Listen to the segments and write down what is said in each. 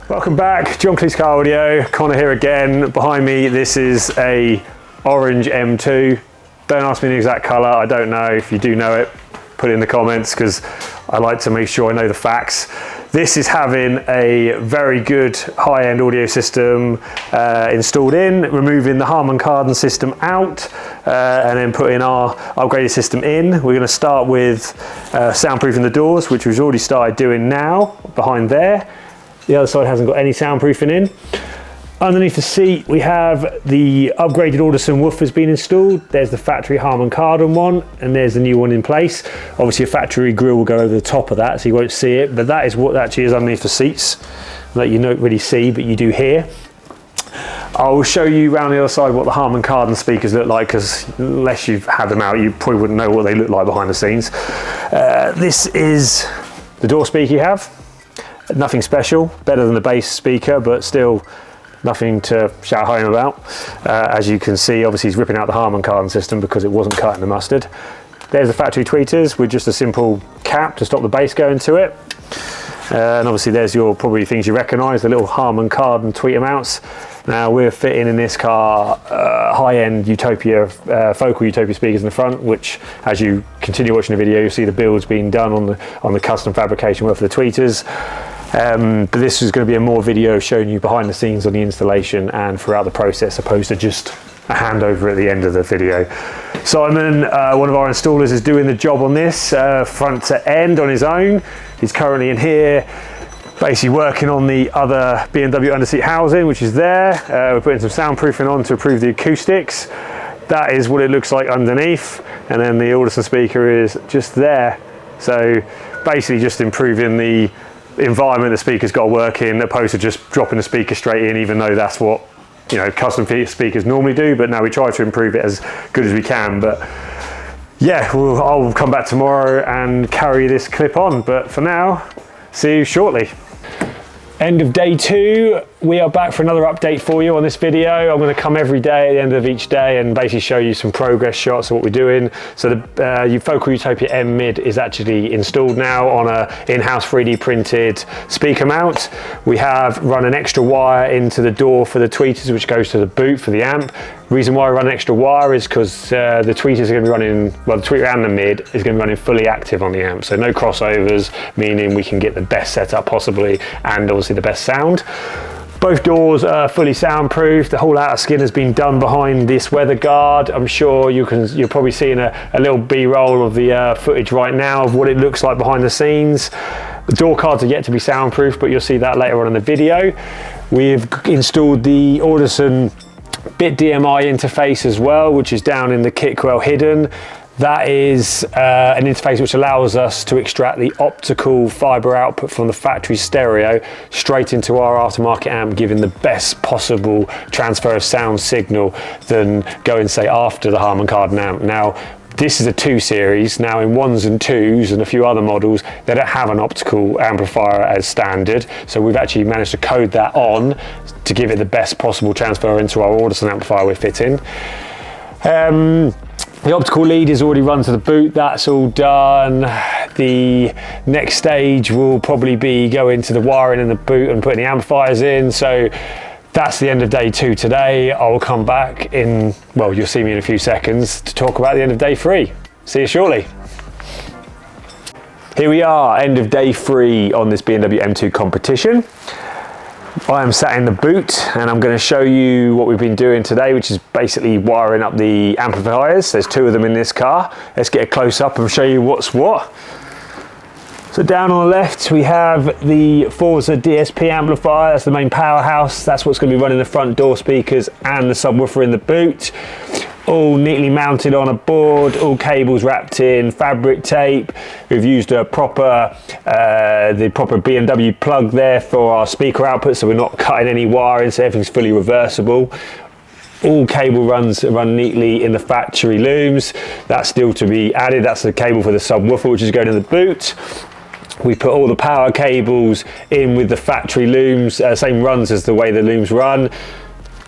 Welcome back, John Kleis Car Audio, Connor here again. Behind me, this is a orange M2. Don't ask me the exact colour, I don't know. If you do know it, put it in the comments because I like to make sure I know the facts. This is having a very good high-end audio system installed in, removing the Harman Kardon system out, and then putting our upgraded system in. We're going to start with soundproofing the doors, which we've already started doing now, behind there. The other side hasn't got any soundproofing in. Underneath the seat, we have the upgraded Audison woofers being installed. There's the factory Harman Kardon one, and there's the new one in place. Obviously a factory grille will go over the top of that, so you won't see it, but that is what actually is underneath the seats that you don't really see, but you do hear. I will show you around the other side what the Harman Kardon speakers look like, because unless you've had them out, you probably wouldn't know what they look like behind the scenes. This is the door speaker you have. Nothing special, better than the bass speaker, but still nothing to shout home about. As you can see, obviously he's ripping out the Harman Kardon system because it wasn't cutting the mustard. There's the factory tweeters with just a simple cap to stop the bass going to it. And obviously there's your probably things you recognise, the little Harman Kardon tweeter mounts. Now we're fitting in this car high-end Utopia, focal Utopia speakers in the front, which as you continue watching the video, you'll see the builds being done on the custom fabrication work for the tweeters. But this is going to be a more video showing you behind the scenes on the installation and throughout the process, opposed to just a handover at the end of the video. Simon, one of our installers, is doing the job on this front to end on his own. He's currently in here basically working on the other BMW underseat housing, which is there. We're putting some soundproofing on to improve the acoustics. That is what it looks like underneath, and then the Audison speaker is just there. So basically just improving the environment the speaker's got to work in, opposed to just dropping the speaker straight in, even though that's what, you know, custom speakers normally do. But now we try to improve it as good as we can. But yeah, I'll come back tomorrow and carry this clip on, but for now, see you shortly. End of day 2, we are back for another update for you on this video. I'm going to come every day at the end of each day and basically show you some progress shots of what we're doing. So the Focal Utopia M Mid is actually installed now on a in-house 3D printed speaker mount. We have run an extra wire into the door for the tweeters, which goes to the boot for the amp. Reason why I run an extra wire is because the tweeters are going to be running, well, the tweeter and the mid is going to be running fully active on the amp, so no crossovers, meaning we can get the best setup possibly and obviously the best sound. Both doors are fully soundproof. The whole outer skin has been done behind this weather guard. I'm sure you're probably seeing a little B-roll of the footage right now of what it looks like behind the scenes. The door cards are yet to be soundproof, but you'll see that later on in the video. We've installed the Audison bit DMI interface as well, which is down in the kit coil hidden. That is an interface which allows us to extract the optical fiber output from the factory stereo straight into our aftermarket amp, giving the best possible transfer of sound signal than going, say, after the Harman Kardon amp. Now, this is a 2 series. Now in 1s and 2s and a few other models, they don't have an optical amplifier as standard. So we've actually managed to code that on to give it the best possible transfer into our Audison amplifier we're fitting. The optical lead is already run to the boot, that's all done. The next stage will probably be going to the wiring in the boot and putting the amplifiers in. So that's the end of day 2 today. I will come back in, well, you'll see me in a few seconds to talk about the end of day 3. See you shortly. Here we are, end of day 3 on this BMW M2 competition. I am sat in the boot and I'm going to show you what we've been doing today, which is basically wiring up the amplifiers. There's 2 of them in this car. Let's get a close up and show you what's what. So down on the left we have the Forza DSP amplifier. That's the main powerhouse. That's what's going to be running the front door speakers and the subwoofer in the boot. All neatly mounted on a board, all cables wrapped in fabric tape. We've used a proper, the proper BMW plug there for our speaker output, so we're not cutting any wiring, so everything's fully reversible. All cable runs run neatly in the factory looms. That's still to be added. That's the cable for the subwoofer, which is going in the boot. We put all the power cables in with the factory looms, same runs as the way the looms run.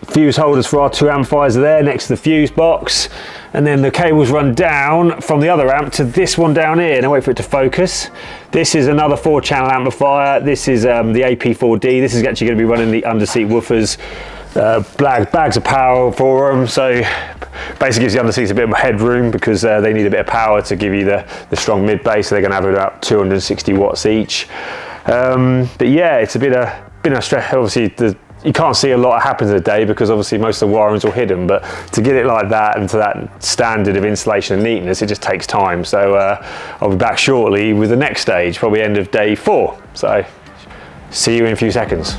fuse holders for our 2 amplifiers are there next to the fuse box, and then the cables run down from the other amp to this one down here. Now wait for it to focus. This is another 4-channel amplifier. This is the AP4D. This is actually going to be running the underseat woofers. Bags of power for them, so basically gives the underseats a bit of headroom because they need a bit of power to give you the strong mid bass. So they're going to have about 260 watts each. But yeah, it's been a stress. Obviously, you can't see a lot happens in a day because obviously most of the wiring's all hidden. But to get it like that and to that standard of installation and neatness, it just takes time. So I'll be back shortly with the next stage, probably end of day 4. So see you in a few seconds.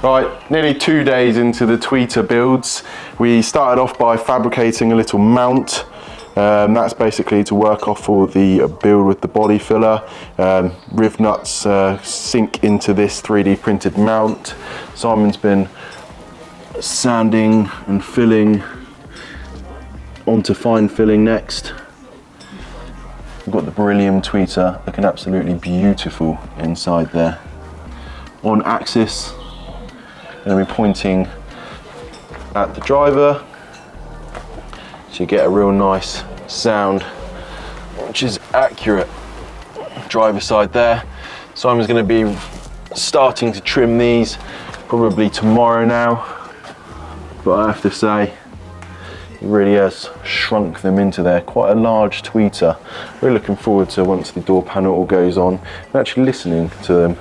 Right, nearly 2 days into the tweeter builds. We started off by fabricating a little mount. That's basically to work off all the build with the body filler. Riv nuts sink into this 3D printed mount. Simon's been sanding and filling onto fine filling next. We've got the beryllium tweeter looking absolutely beautiful inside there. On axis, going to be pointing at the driver so you get a real nice sound which is accurate. Driver side there. Simon's going to be starting to trim these probably tomorrow now, but I have to say he really has shrunk them into there. Quite a large tweeter. We're looking forward to, once the door panel all goes on, and actually listening to them.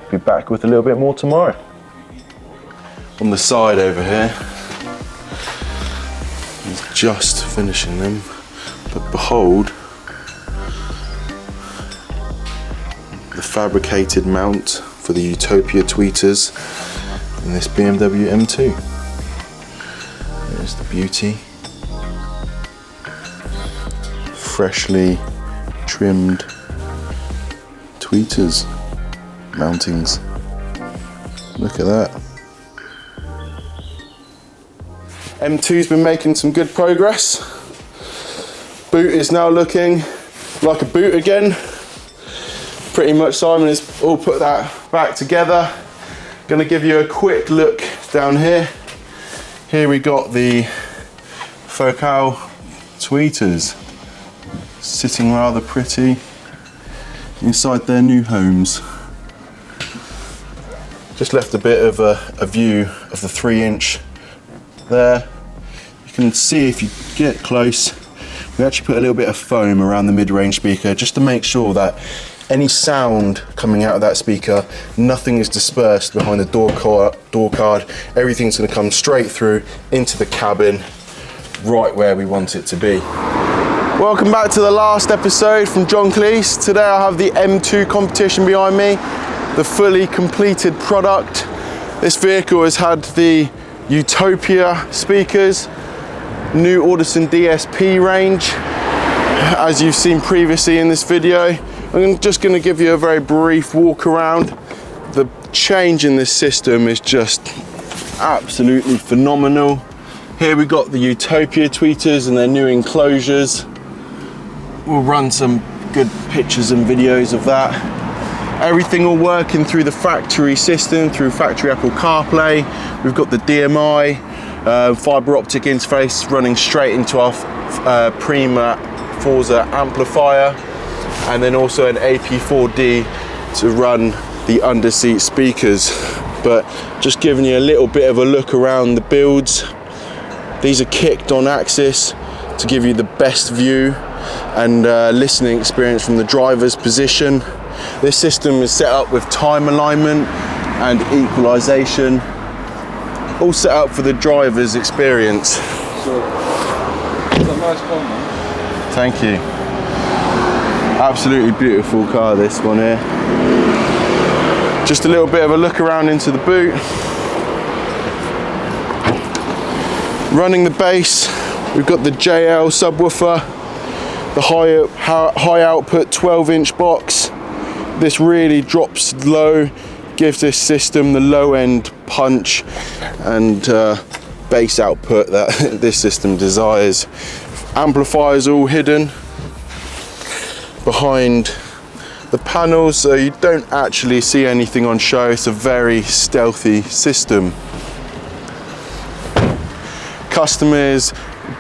Be back with a little bit more tomorrow. On the side over here, he's just finishing them, but behold the fabricated mount for the Utopia tweeters in this BMW M2. There's the beauty. Freshly trimmed tweeters. Mountings. Look at that. M2's been making some good progress. Boot is now looking like a boot again. Pretty much Simon has all put that back together. Gonna give you a quick look down here. Here we got the Focal tweeters sitting rather pretty inside their new homes. Just left a bit of a view of the 3-inch there. You can see if you get close, we actually put a little bit of foam around the mid-range speaker just to make sure that any sound coming out of that speaker, nothing is dispersed behind the door card. Everything's going to come straight through into the cabin, right where we want it to be. Welcome back to the last episode from John Kleis. Today I have the M2 competition behind me. The fully completed product. This vehicle has had the Utopia speakers, new Audison DSP range, as you've seen previously in this video. I'm just going to give you a very brief walk around. The change in this system is just absolutely phenomenal. Here we got the Utopia tweeters and their new enclosures. We'll run some good pictures and videos of that. Everything all working through the factory system, through factory Apple CarPlay. We've got the DMI, fiber optic interface running straight into our Prima Forza amplifier, and then also an AP4D to run the underseat speakers. But just giving you a little bit of a look around the builds. These are kicked on axis to give you the best view and listening experience from the driver's position. This system is set up with time alignment and equalization, all set up for the driver's experience. So, it's a nice car, man. Thank you. Absolutely beautiful car, this one here. Just a little bit of a look around into the boot. Running the bass, we've got the JL subwoofer. the high output 12-inch box. This really drops low, gives this system the low end punch and bass output that this system desires. Amplifiers all hidden behind the panels, so you don't actually see anything on show. It's a very stealthy system. Customers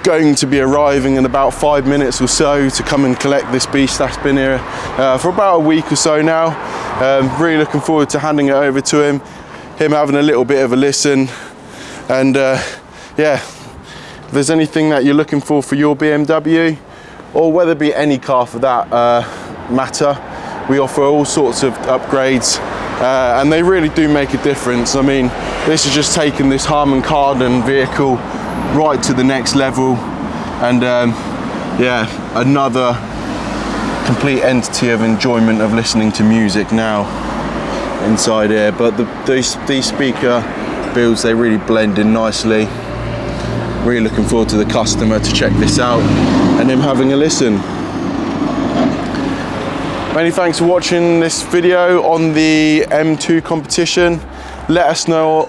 going to be arriving in about 5 minutes or so to come and collect this beast that's been here for about a week or so now. Really looking forward to handing it over to him having a little bit of a listen, and yeah, if there's anything that you're looking for your BMW, or whether it be any car for that matter, we offer all sorts of upgrades, and they really do make a difference. I mean, this has just taken this Harman Kardon vehicle right to the next level, and yeah, another complete entity of enjoyment of listening to music now inside here. But these speaker builds, they really blend in nicely. Really looking forward to the customer to check this out and him having a listen. Many thanks for watching this video on the M2 competition. Let us know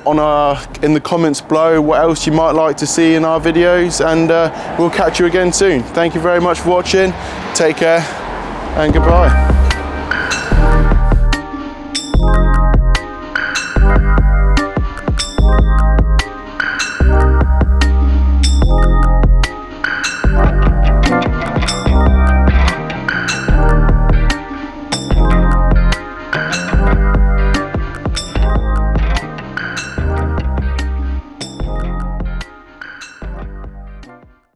in the comments below what else you might like to see in our videos, and we'll catch you again soon. Thank you very much for watching. Take care and goodbye.